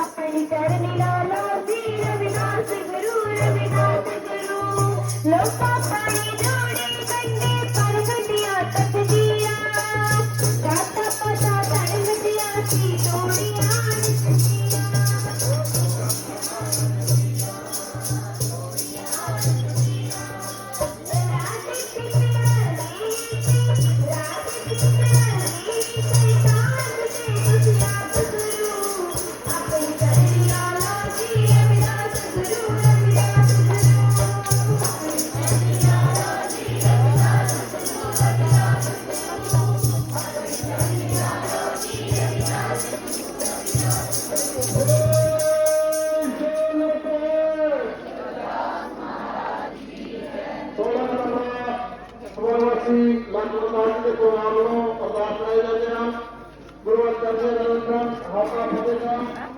अपनी चरनी लालो जी रविदास गुरु लोका पानी जोड़े कंडे पर गटिया तक दिया जाता पता धर्म दिया की जोड़िया गुरु चरण हाथा फतेह